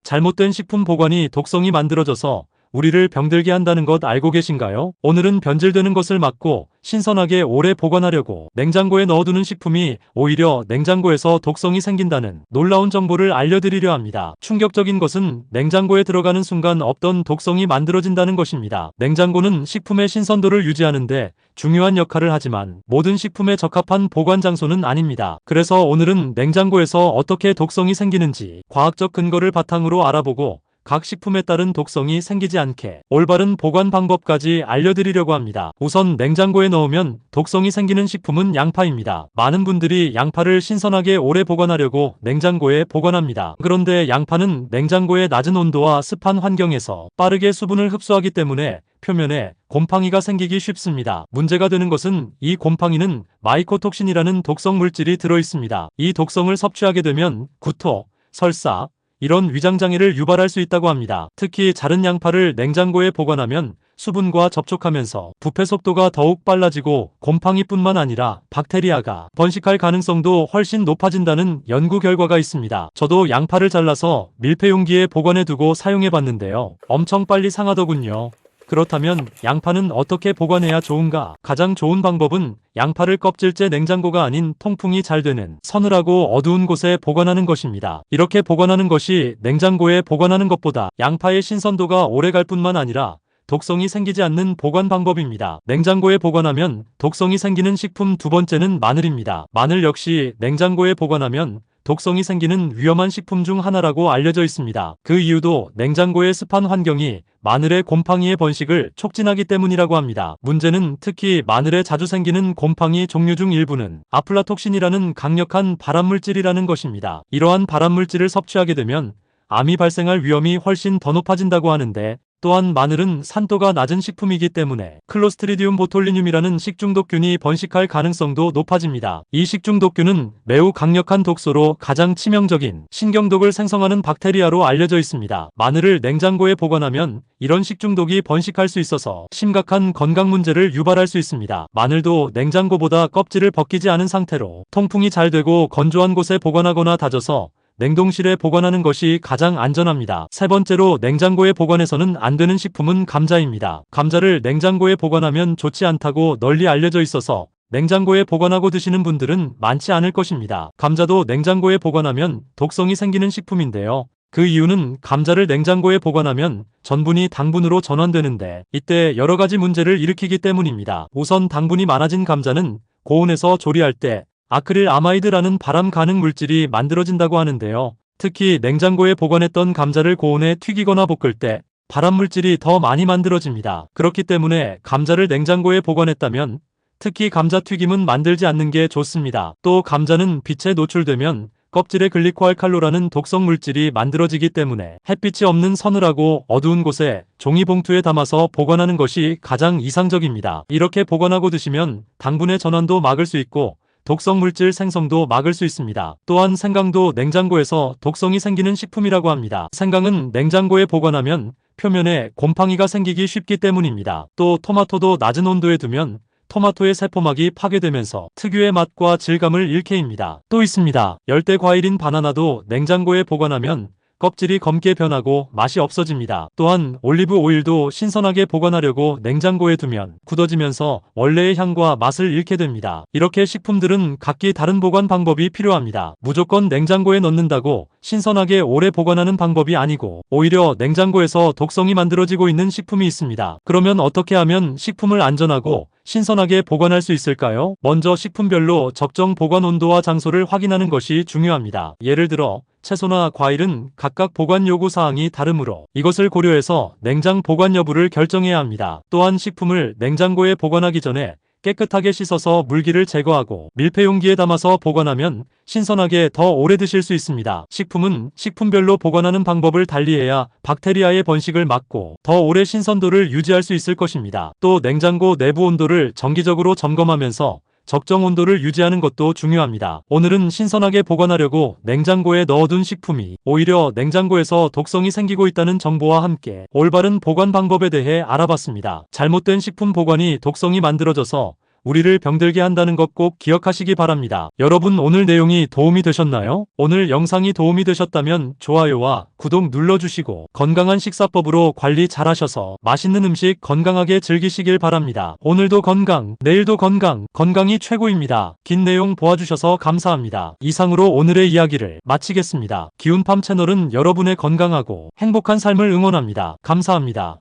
잘못된 식품 보관이 독성이 만들어져서 우리를 병들게 한다는 것 알고 계신가요? 오늘은 변질되는 것을 막고 신선하게 오래 보관하려고 냉장고에 넣어두는 식품이 오히려 냉장고에서 독성이 생긴다는 놀라운 정보를 알려드리려 합니다. 충격적인 것은 냉장고에 들어가는 순간 없던 독성이 만들어진다는 것입니다. 냉장고는 식품의 신선도를 유지하는데 중요한 역할을 하지만 모든 식품에 적합한 보관 장소는 아닙니다. 그래서 오늘은 냉장고에서 어떻게 독성이 생기는지 과학적 근거를 바탕으로 알아보고 각 식품에 따른 독성이 생기지 않게 올바른 보관 방법까지 알려드리려고 합니다. 우선 냉장고에 넣으면 독성이 생기는 식품은 양파입니다. 많은 분들이 양파를 신선하게 오래 보관하려고 냉장고에 보관합니다. 그런데 양파는 냉장고의 낮은 온도와 습한 환경에서 빠르게 수분을 흡수하기 때문에 표면에 곰팡이가 생기기 쉽습니다. 문제가 되는 것은 이 곰팡이는 마이코톡신이라는 독성 물질이 들어있습니다. 이 독성을 섭취하게 되면 구토, 설사, 이런 위장장애를 유발할 수 있다고 합니다. 특히 자른 양파를 냉장고에 보관하면 수분과 접촉하면서 부패 속도가 더욱 빨라지고 곰팡이뿐만 아니라 박테리아가 번식할 가능성도 훨씬 높아진다는 연구 결과가 있습니다. 저도 양파를 잘라서 밀폐용기에 보관해 두고 사용해 봤는데요. 엄청 빨리 상하더군요. 그렇다면 양파는 어떻게 보관해야 좋은가? 가장 좋은 방법은 양파를 껍질째 냉장고가 아닌 통풍이 잘 되는 서늘하고 어두운 곳에 보관하는 것입니다. 이렇게 보관하는 것이 냉장고에 보관하는 것보다 양파의 신선도가 오래갈 뿐만 아니라 독성이 생기지 않는 보관 방법입니다. 냉장고에 보관하면 독성이 생기는 식품 두 번째는 마늘입니다. 마늘 역시 냉장고에 보관하면 독성이 생기는 위험한 식품 중 하나라고 알려져 있습니다. 그 이유도 냉장고의 습한 환경이 마늘의 곰팡이의 번식을 촉진하기 때문이라고 합니다. 문제는 특히 마늘에 자주 생기는 곰팡이 종류 중 일부는 아플라톡신이라는 강력한 발암물질이라는 것입니다. 이러한 발암물질을 섭취하게 되면 암이 발생할 위험이 훨씬 더 높아진다고 하는데 또한 마늘은 산도가 낮은 식품이기 때문에 클로스트리디움 보톨리듐이라는 식중독균이 번식할 가능성도 높아집니다. 이 식중독균은 매우 강력한 독소로 가장 치명적인 신경독을 생성하는 박테리아로 알려져 있습니다. 마늘을 냉장고에 보관하면 이런 식중독이 번식할 수 있어서 심각한 건강 문제를 유발할 수 있습니다. 마늘도 냉장고보다 껍질을 벗기지 않은 상태로 통풍이 잘 되고 건조한 곳에 보관하거나 다져서 냉동실에 보관하는 것이 가장 안전합니다. 세 번째로 냉장고에 보관해서는 안 되는 식품은 감자입니다. 감자를 냉장고에 보관하면 좋지 않다고 널리 알려져 있어서 냉장고에 보관하고 드시는 분들은 많지 않을 것입니다. 감자도 냉장고에 보관하면 독성이 생기는 식품인데요. 그 이유는 감자를 냉장고에 보관하면 전분이 당분으로 전환되는데 이때 여러 가지 문제를 일으키기 때문입니다. 우선 당분이 많아진 감자는 고온에서 조리할 때 아크릴 아마이드라는 발암 가능 물질이 만들어진다고 하는데요. 특히 냉장고에 보관했던 감자를 고온에 튀기거나 볶을 때 발암 물질이 더 많이 만들어집니다. 그렇기 때문에 감자를 냉장고에 보관했다면 특히 감자튀김은 만들지 않는 게 좋습니다. 또 감자는 빛에 노출되면 껍질에 글리코알칼로라는 독성 물질이 만들어지기 때문에 햇빛이 없는 서늘하고 어두운 곳에 종이봉투에 담아서 보관하는 것이 가장 이상적입니다. 이렇게 보관하고 드시면 당분의 전환도 막을 수 있고 독성 물질 생성도 막을 수 있습니다. 또한 생강도 냉장고에서 독성이 생기는 식품이라고 합니다. 생강은 냉장고에 보관하면 표면에 곰팡이가 생기기 쉽기 때문입니다. 또 토마토도 낮은 온도에 두면 토마토의 세포막이 파괴되면서 특유의 맛과 질감을 잃게 합니다. 또 있습니다. 열대 과일인 바나나도 냉장고에 보관하면 껍질이 검게 변하고 맛이 없어집니다. 또한 올리브 오일도 신선하게 보관하려고 냉장고에 두면 굳어지면서 원래의 향과 맛을 잃게 됩니다. 이렇게 식품들은 각기 다른 보관 방법이 필요합니다. 무조건 냉장고에 넣는다고 신선하게 오래 보관하는 방법이 아니고 오히려 냉장고에서 독성이 만들어지고 있는 식품이 있습니다. 그러면 어떻게 하면 식품을 안전하고 신선하게 보관할 수 있을까요? 먼저 식품별로 적정 보관 온도와 장소를 확인하는 것이 중요합니다. 예를 들어 채소나 과일은 각각 보관 요구 사항이 다르므로 이것을 고려해서 냉장 보관 여부를 결정해야 합니다. 또한 식품을 냉장고에 보관하기 전에 깨끗하게 씻어서 물기를 제거하고 밀폐용기에 담아서 보관하면 신선하게 더 오래 드실 수 있습니다. 식품은 식품별로 보관하는 방법을 달리해야 박테리아의 번식을 막고 더 오래 신선도를 유지할 수 있을 것입니다. 또 냉장고 내부 온도를 정기적으로 점검하면서 적정 온도를 유지하는 것도 중요합니다. 오늘은 신선하게 보관하려고 냉장고에 넣어둔 식품이 오히려 냉장고에서 독성이 생기고 있다는 정보와 함께 올바른 보관 방법에 대해 알아봤습니다. 잘못된 식품 보관이 독성이 만들어져서 우리를 병들게 한다는 것 꼭 기억하시기 바랍니다. 여러분 오늘 내용이 도움이 되셨나요? 오늘 영상이 도움이 되셨다면 좋아요와 구독 눌러주시고 건강한 식사법으로 관리 잘하셔서 맛있는 음식 건강하게 즐기시길 바랍니다. 오늘도 건강, 내일도 건강, 건강이 최고입니다. 긴 내용 보아주셔서 감사합니다. 이상으로 오늘의 이야기를 마치겠습니다. 기운팜 채널은 여러분의 건강하고 행복한 삶을 응원합니다. 감사합니다.